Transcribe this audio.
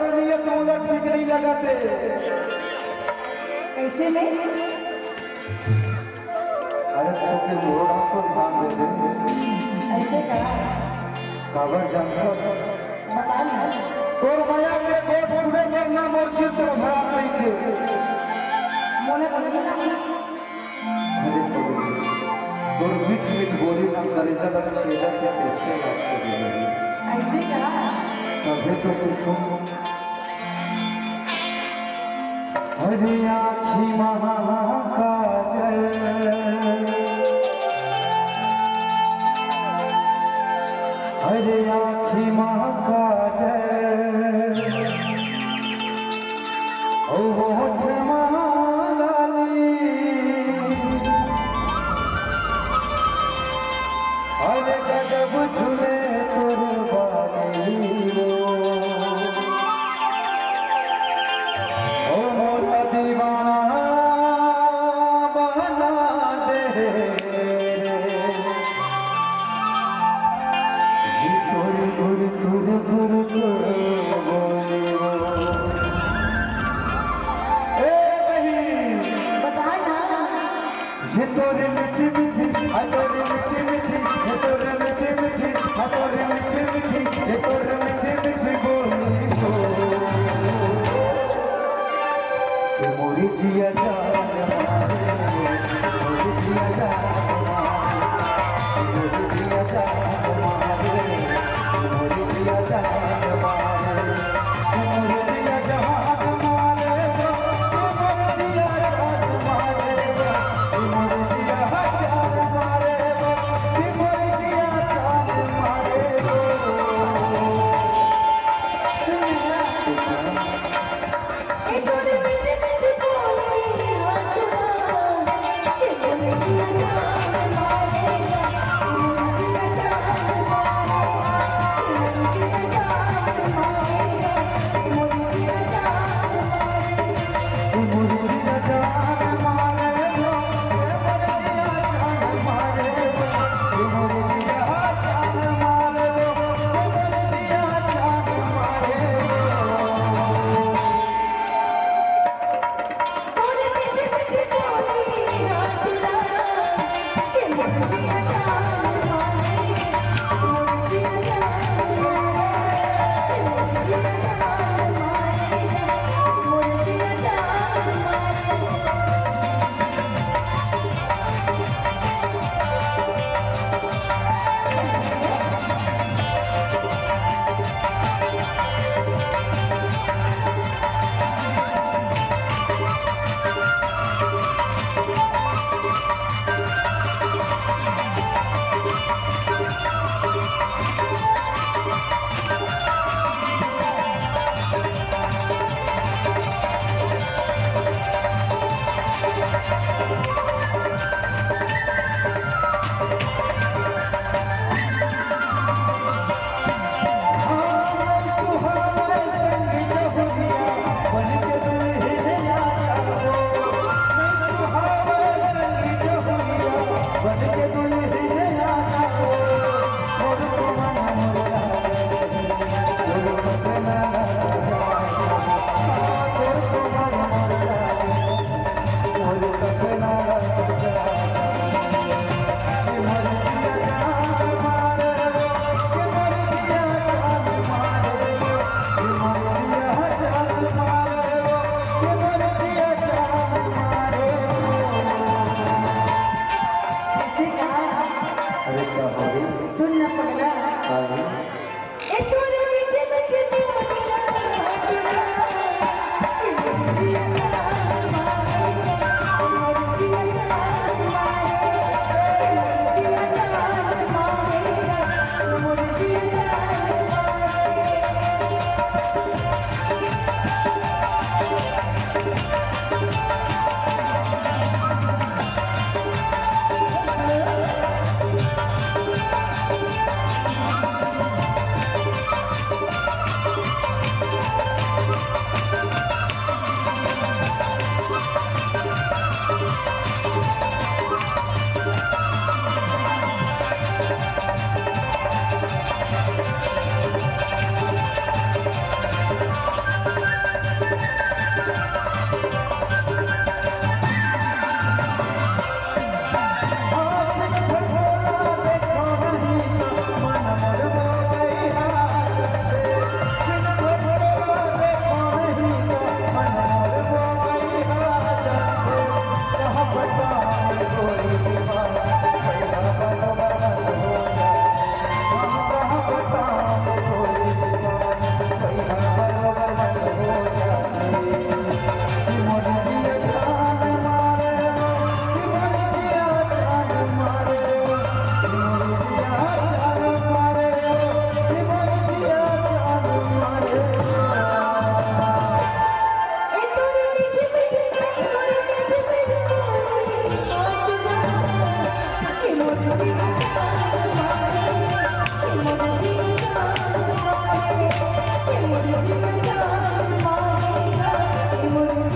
तेरे लिए तो मुझे ठीक नहीं लगाते। कैसे में? अरे तो के मोड़ा तो ध्यान दे दे। ऐसे कहा काबर जानता बता ना। तोर माया के कोट पूरे करना मोर चित्र भरा नहीं थे। मोने तो नहीं लगी। अरे तोर मीठ मीठ बोली ना करे जब छेड़ा के कैसे लगते हैं। ऐसे कहा तभी तो कुछ हरी आँखी महाकाजल हरी आँखी महाकाजल ओ होठ महालाली अरे गजब झूले कुर्बानी ओ मोरा दीवाना बना दे तुर तुर तुर तुर बोले ए बहन बता ना। ये तोरे मीठी मीठी तोरे मीठी मीठी ये तोरे मीठी मीठी तोरे मीठी मीठी ये तोरे मीठी मीठी बोली हो ये मोरी जिया जान मारे मोरी जिया जान मारे मोरी जिया जान मारे मोरी जिया जान मारे मोरी जिया जान मारे मोरी जिया जान मारे मोरी जिया जान जान पाएगा, मुझे